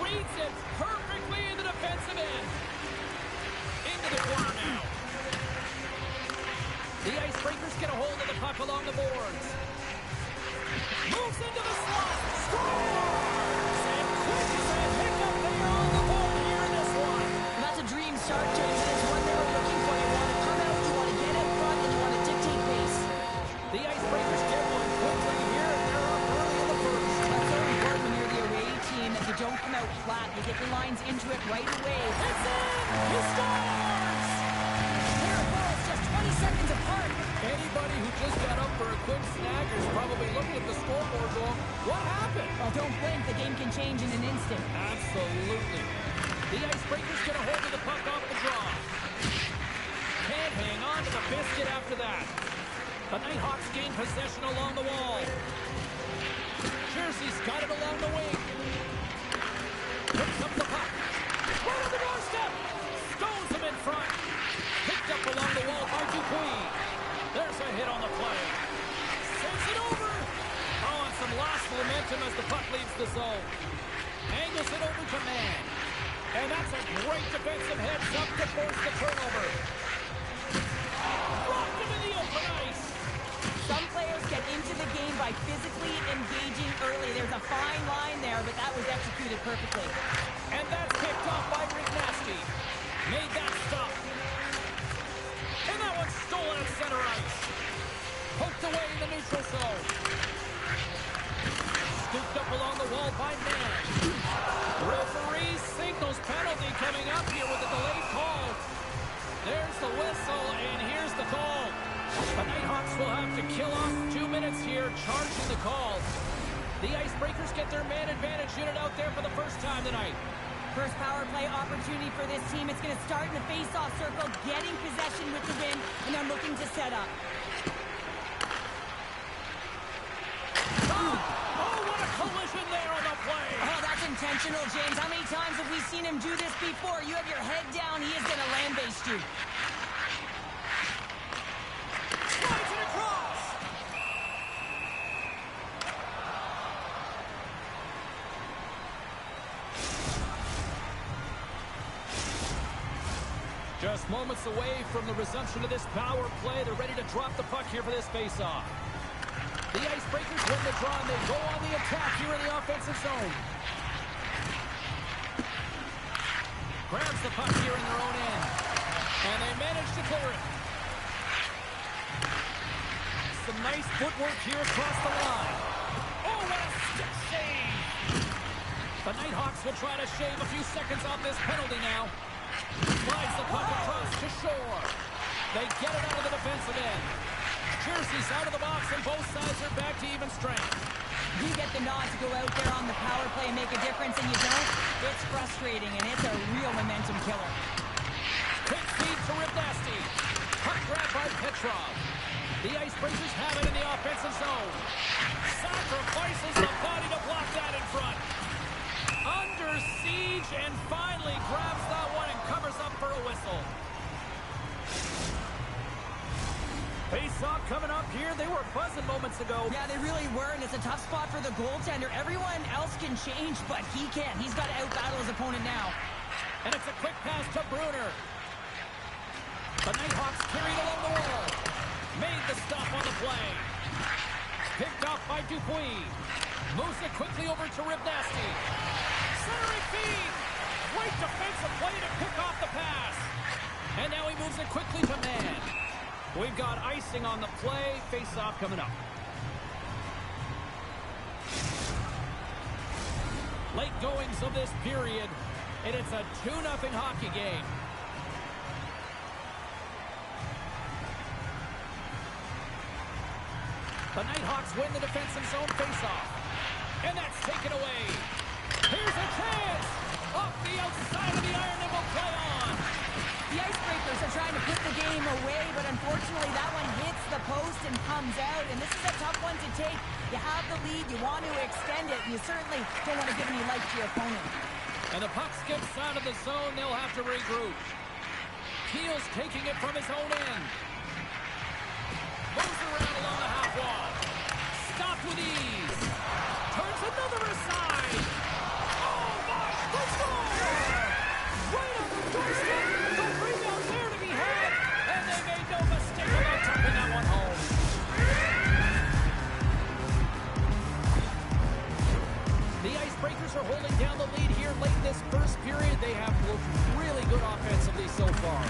Reads it perfectly in the defensive end. Into the corner now. The Icebreakers get a hold of the puck along the boards. Moves into the slot. Scores! And quick as a hiccup there on the board here in this one. That's a dream start, James, and it's one they were looking for. You want to come out, you want to get in front, and you want to dictate pace. The Icebreakers get one quickly here, and they're up early in the first. That's so important when you're the away team that you don't come out flat. You get your lines into it right away. It's in! He scores! Here it goes, just 20 seconds apart. Anybody who just got up for a quick snack is probably looking at the scoreboard going, what happened? Well, don't blink. The game can change in an instant. Absolutely. The Icebreakers get a hold of the puck off the draw. Can't hang on to the biscuit after that. The Nighthawks gain possession along the wall. Jersey's got it along the wing. Picks up the puck. Right on the doorstep. Stones him in front. Picked up along the wall by Dupuis. There's a hit on the play. Sends it over. Oh, and some lost momentum as the puck leaves the zone. Angles it over to Mann. And that's a great defensive heads up to force the turnover. Rocked him in the open ice. Some players get into the game by physically engaging early. There's a fine line there, but that was executed perfectly. And that's picked off by Rick Nasty. Made that stop. And that one's stolen at center ice. Poked away in the neutral zone. Scooped up along the wall by Mann. Referee signals penalty coming up here with a delayed call. There's the whistle, and here's the call. The Nighthawks will have to kill off 2 minutes here, charging the call. The Icebreakers get their man advantage unit out there for the first time tonight. First power play opportunity for this team. It's going to start in the face-off circle, getting possession with the win, and they're looking to set up. Oh, what a collision there on the play. Oh, that's intentional, James. How many times have we seen him do this before? You have your head down, he is going to land-base you. Slides it across. Just moments away from the resumption of this power play. They're ready to drop the puck here for this face-off. The Icebreakers win the draw, and they go on the attack here in the offensive zone. Grabs the puck here in their own end. And they manage to clear it. Some nice footwork here across the line. Oh, what a stick save! The Nighthawks will try to shave a few seconds off this penalty now. Slides the puck across to shore. They get it out of the defensive end. Jersey's out of the box, and both sides are back to even strength. You get the nod to go out there on the power play and make a difference, and you don't. It's frustrating, and it's a real momentum killer. Quick feed to Ribnasty. Puck grab by Petrov. The Icebreakers have it in the offensive zone. Sacrifices the body to block that in front. Under siege, and finally grabs that one and covers up for a whistle. Face-off coming up here. They were buzzing moments ago. Yeah, they really were, and it's a tough spot for the goaltender. Everyone else can change, but he can't. He's got to out-battle his opponent now. And it's a quick pass to Bruner. The Nighthawks carried along the wall. Made the stop on the play. Picked off by Dupuis. Moves it quickly over to Ribnasty. Centering feed. Great defensive play to pick off the pass. And now he moves it quickly to man. We've got icing on the play. Face-off coming up. Late goings of this period. And it's a 2-0 hockey game. The Nighthawks win the defensive zone face-off. And that's taken away. Here's a chance. Off the outside of the iron and will play on. The Icebreakers are trying to put the game away, but unfortunately that one hits the post and comes out. And this is a tough one to take. You have the lead, you want to extend it, and you certainly don't want to give any life to your opponent. And the puck skips out of the zone. They'll have to regroup. Keel's taking it from his own end. Moves around along the half wall. Stopped with ease. Turns another aside. Oh, my! The score! Right on the doorstep. The rebound there to be had. And they made no mistake about tapping that one home. The Icebreakers are holding down the lead here late in this first period. They have looked really good offensively so far.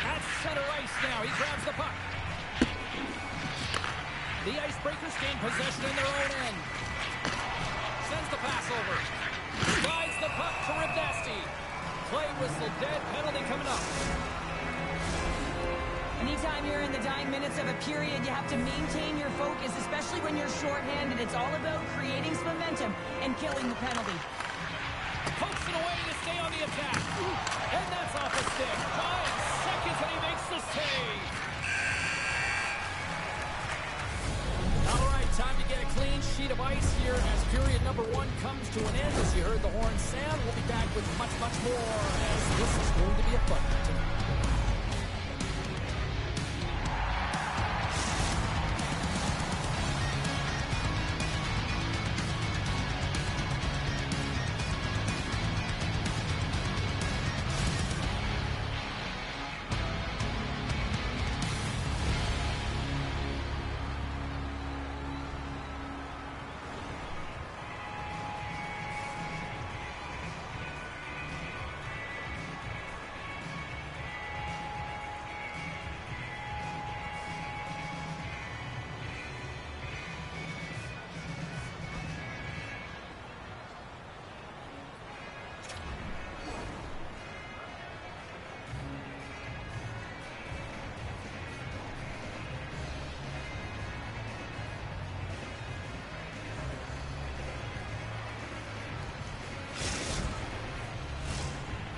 At center ice now. He grabs the puck. The Icebreakers gain possession in their own end. Sends the pass over. Slides the puck to Ribnasty. Play whistle dead. Penalty coming up. Anytime you're in the dying minutes of a period, you have to maintain your focus, especially when you're shorthanded. It's all about creating some momentum and killing the penalty. Pokes it away to stay on the attack. And that's off a stick. 5 seconds and he makes the save. All right, time to get a clean sheet of ice here as period number 1 comes to an end. As you heard the horn sound, we'll be back with much, much more as this is going to be a fun one tonight.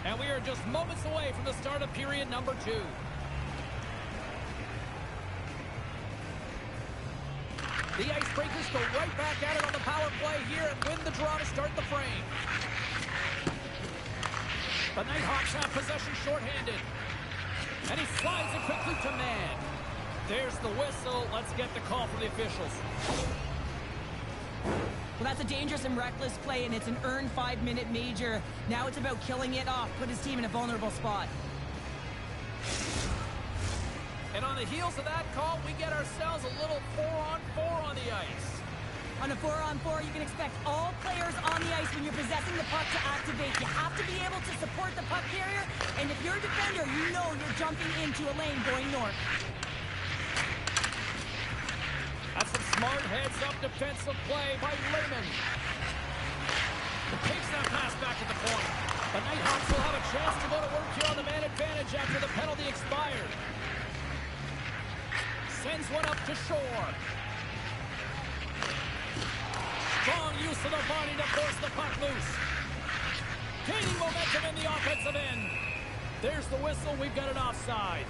And we are just moments away from the start of period number 2. The Icebreakers go right back at it on the power play here and win the draw to start the frame. The Nighthawks have possession shorthanded. And he slides it quickly to man. There's the whistle. Let's get the call from the officials. Well, that's a dangerous and reckless play, and it's an earned 5-minute major. Now it's about killing it off, put his team in a vulnerable spot. And on the heels of that call, we get ourselves a little 4-on-4 on the ice. On a 4-on-4, you can expect all players on the ice when you're possessing the puck to activate. You have to be able to support the puck carrier, and if you're a defender, you know you're jumping into a lane going north. That's some smart heads-up defensive play by Lehman. Takes that pass back at the point. The Nighthawks will have a chance to go to work here on the man advantage after the penalty expired. Sends one up to shore. Strong use of the body to force the puck loose. Gaining momentum in the offensive end. There's the whistle. We've got an offside.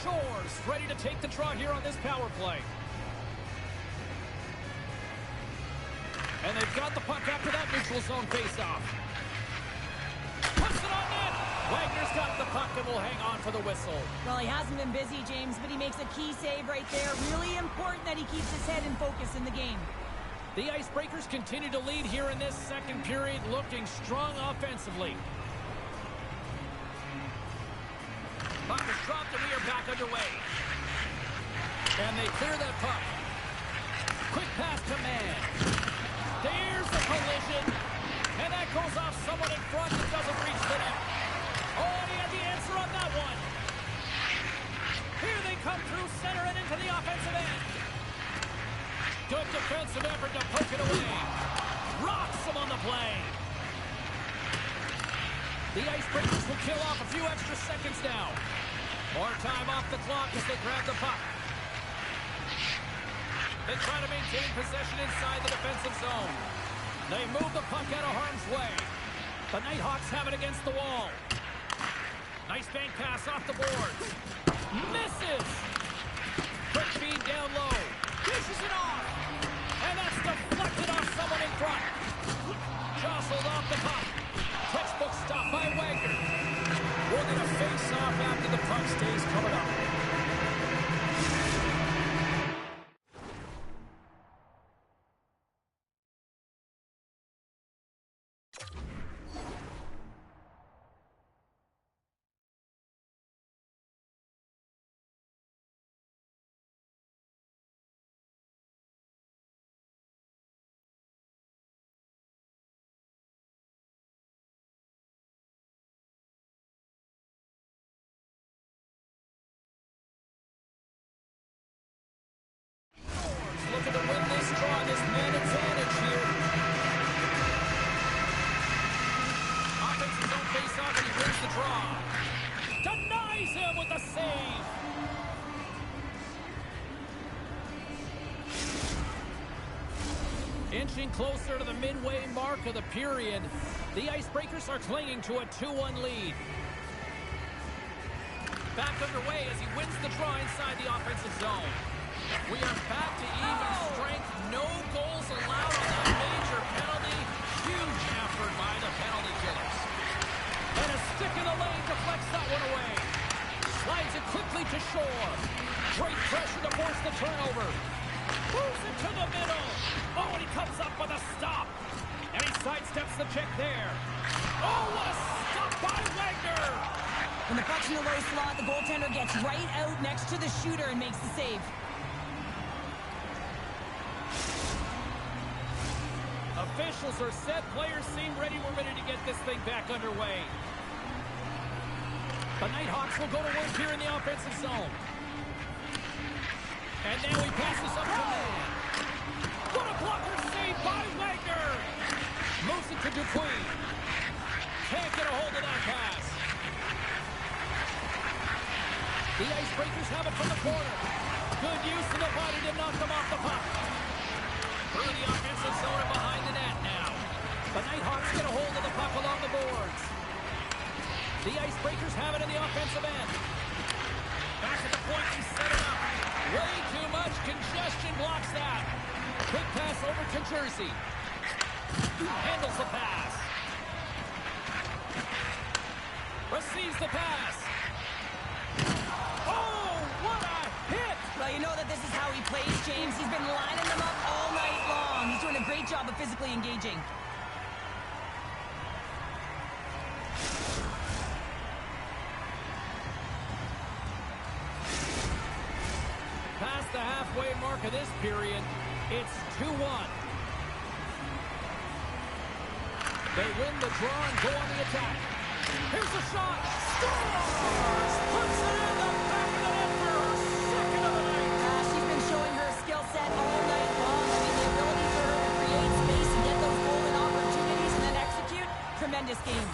Shores ready to take the draw here on this power play. And they've got the puck after that neutral zone faceoff. Puts it on net. Wagner's got the puck and will hang on for the whistle. Well, he hasn't been busy, James, but he makes a key save right there. Really important that he keeps his head in focus in the game. The Icebreakers continue to lead here in this second period, looking strong offensively. Puck is dropped and we are back underway. And they clear that puck. Quick pass to man. There's the collision. And that goes off someone in front that doesn't reach the net. Oh, he had the answer on that one. Here they come through center and into the offensive end. Good defensive effort to poke it away. Rocks him on the play. The Icebreakers will kill off a few extra seconds now. More time off the clock as they grab the puck. They try to maintain possession inside the defensive zone. They move the puck out of harm's way. The Nighthawks have it against the wall. Nice bank pass off the boards. Misses! Quick feed down low. Dishes it off. And that's deflected off someone in front. Jostled off the puck. Textbook stop by Wagner. We're going to face off after the puck stays covered up. Looking to win this draw, this man advantage here. Offensive zone face-off, and he wins the draw. Denies him with a save. Inching closer to the midway mark of the period, the Icebreakers are clinging to a 2-1 lead. Back underway as he wins the draw inside the offensive zone. We are back to even strength. No goals allowed on that major penalty. Huge effort by the penalty killers. And a stick in the lane deflects that one away. Slides it quickly to shore. Great pressure to force the turnover. Moves it to the middle. Oh, and he comes up with a stop. And he sidesteps the check there. Oh, what a stop by Wagner. When the puck's in the low slot, the goaltender gets right out next to the shooter and makes the save. Officials are set. Players seem ready. We're ready to get this thing back underway. The Nighthawks will go to work here in the offensive zone. And now he passes up to man. What a blocker save by Wagner. Moves it to Dupuis. Can't get a hold of that pass. The Icebreakers have it from the corner. Good use of the body to knock them off the puck. Through the offensive zone and behind the net now. The Nighthawks get a hold of the puck along the boards. The Icebreakers have it in the offensive end. Back at the point, he set it up. Way too much congestion blocks that. Quick pass over to Jersey. Handles the pass. Receives the pass. Oh, what a hit! Well, you know that this is how he plays, James. He's been lining them up all night long. He's doing a great job of physically engaging. Past the halfway mark of this period, it's 2-1. They win the draw and go on the attack. Here's a shot. Scores! Puts it in the back of the net for her second of the night. She's been showing her skill set all night long. I mean, the ability for her to create space and get those golden opportunities and then execute. Tremendous game.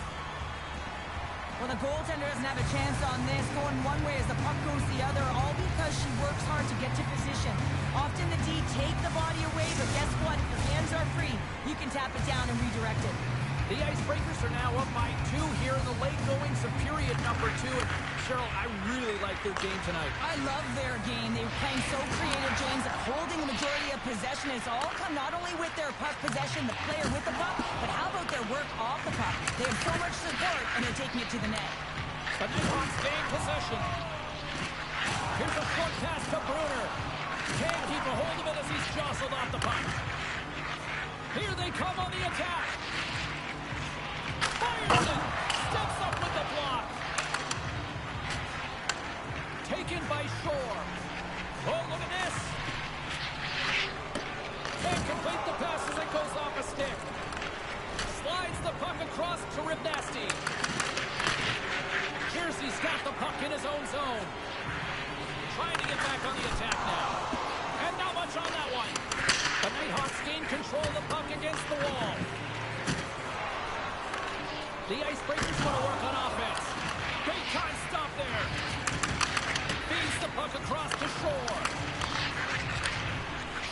Well, the goaltender doesn't have a chance on this. Going one way as the puck goes the other, all because she works hard to get to position. Often the D take the body away, but guess what? If your hands are free, you can tap it down and redirect it. The Icebreakers are now up by 2 here in the late goings of period number 2. And Cheryl, I really like their game tonight. I love their game. They were playing so creative, James, holding the majority of possession. It's all come not only with their puck possession, the player with the puck, but how about their work off the puck? They have so much support, and they're taking it to the net. The Nighthawks gain possession. Here's a short pass to Bruner. Can't keep a hold of it as he's jostled off the puck. Here they come on the attack. Fires it. Steps up with the block. Taken by Shore. Oh, look at this. Can't complete the pass as it goes off a stick. Slides the puck across to Ribnasty. Jersey's got the puck in his own zone. Trying to get back on the attack now. And not much on that one. The Nighthawks gain control of the puck against the wall. The Icebreakers want to work on offense. They can't stop there. Feeds the puck across to Shore.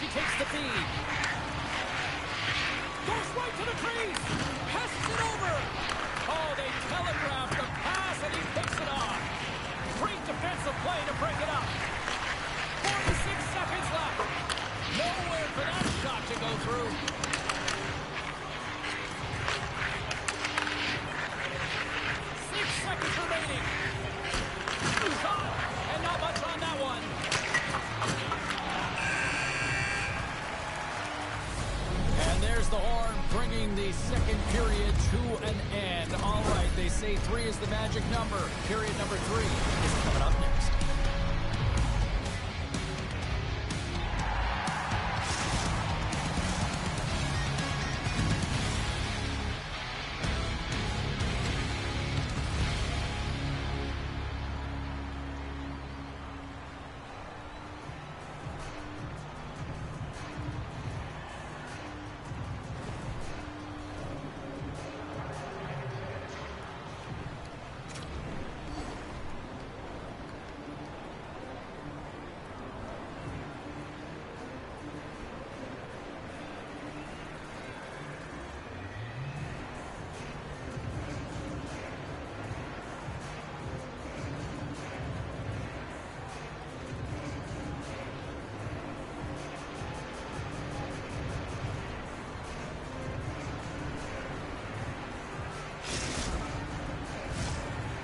She takes the feed. Goes right to the crease. Passes it over. Oh, they telegraphed the pass and he picks it off. Great defensive play to break it up. 46 seconds left. Nowhere for that shot to go through. Seconds remaining. Shot, and not much on that one. And there's the horn, bringing the second period to an end. All right, they say 3 is the magic number. Period number 3 is coming up next.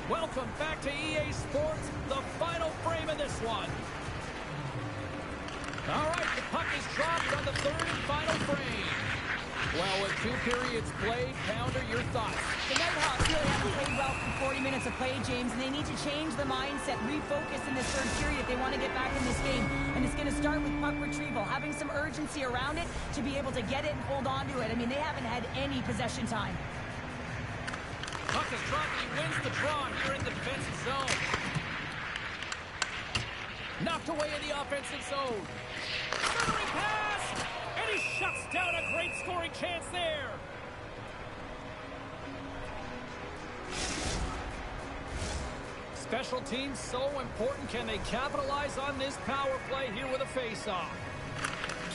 Welcome back to EA Sports, the final frame of this one. All right, the puck is dropped on the third and final frame. Well, with 2 periods played, Pounder, your thoughts? The Nighthawks really haven't played well for 40 minutes of play, James, and they need to change the mindset, refocus in this third period if they want to get back in this game. And it's going to start with puck retrieval, having some urgency around it to be able to get it and hold on to it. I mean, they haven't had any possession time. Puck is dropped and he wins the draw here in the defensive zone. Knocked away in the offensive zone. Centering pass! And he shuts down a great scoring chance there. Special teams so important. Can they capitalize on this power play here with a face-off?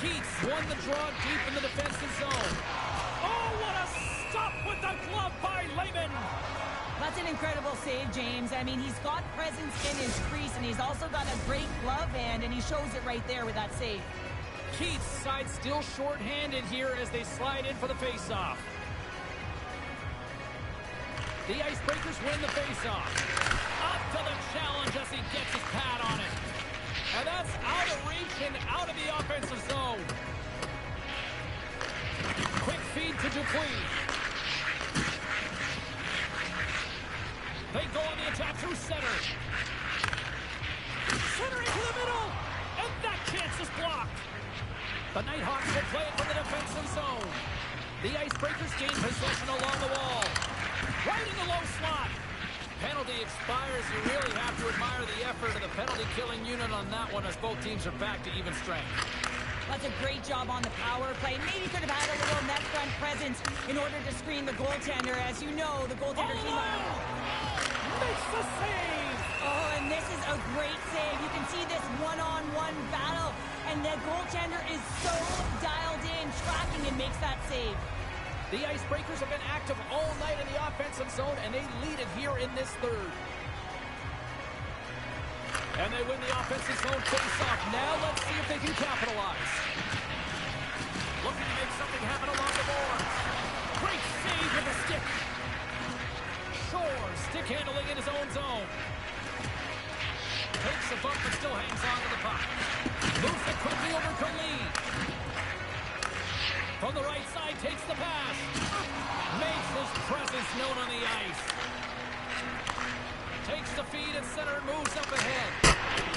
Keats won the draw deep in the defensive zone. Oh, what a stop with the glove by Lehman. That's an incredible save, James. I mean, he's got presence in his crease, and he's also got a great glove hand, and he shows it right there with that save. Keats' side still short-handed here as they slide in for the face-off. The Icebreakers win the face-off. Up to the challenge as he gets his pad on it. And that's out of reach and out of the offensive zone. Quick feed to Dupuis. They go on the attack through center. Centering to the middle. And that chance is blocked. The Nighthawks will play it from the defensive zone. The Icebreakers gain possession along the wall. Right in the low slot. Penalty expires. You really have to admire the effort of the penalty-killing unit on that one as both teams are back to even strength. That's a great job on the power play. Maybe could have had a little net front presence in order to screen the goaltender. As you know, the goaltender came out. Makes the save! Oh, and this is a great save. You can see this one-on-one battle, and the goaltender is so dialed in, tracking, and makes that save. The Icebreakers have been active all night in the offensive zone, and they lead it here in this third. And they win the offensive zone face-off. Now let's see if they can capitalize. Looking to make something happen along the boards. Great save with the stick. Shore, stick handling in his own zone. Takes the bump but still hangs on to the puck. Moves it quickly over Khalid. From the right side, takes the pass. Makes his presence known on the ice. Takes the feed at center and moves up ahead.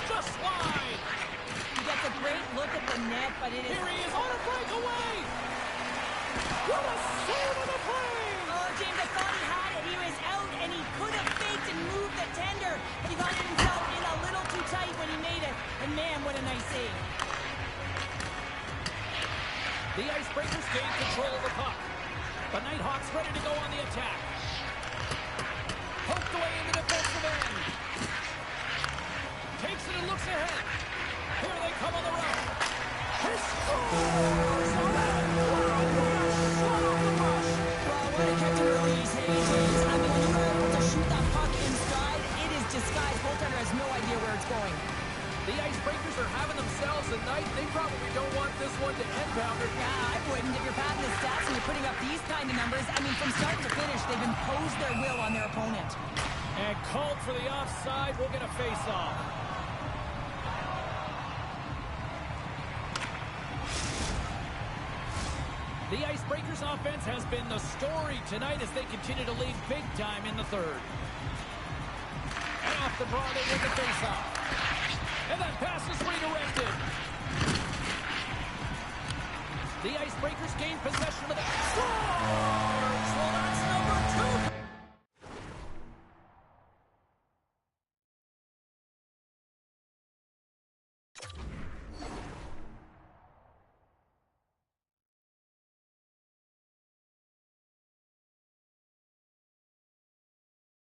Just wide. He gets a great look at the net, but it is... Here he is on a breakaway. What a save of the play. Oh, James, I thought he had it. He was out, and he could have faked and moved the tender, but he got himself in a little too tight when he made it. And man, what a nice save. The Icebreakers gain control of the puck. The Nighthawks ready to go on the attack. Poked away in the defensive end. Takes it and looks ahead. Here they come on the run. He scores! Oh, what a shot off the rush! Well, what a catch and release, hey, James. I mean, when you are able to shoot that puck in stride, it is disguised. Goaltender has no idea where it's going. The Icebreakers are having themselves a night. They probably don't want this one to end, Pounder. Yeah, I wouldn't. If you're padding the stats and you're putting up these kind of numbers, I mean, from start to finish, they've imposed their will on their opponent. And called for the offside. We'll get a face-off. The Icebreakers offense has been the story tonight as they continue to lead big time in the third. And off the draw, they win the face-off. And that pass is redirected. The Icebreakers gain possession of the... Scores! Well, that's number 2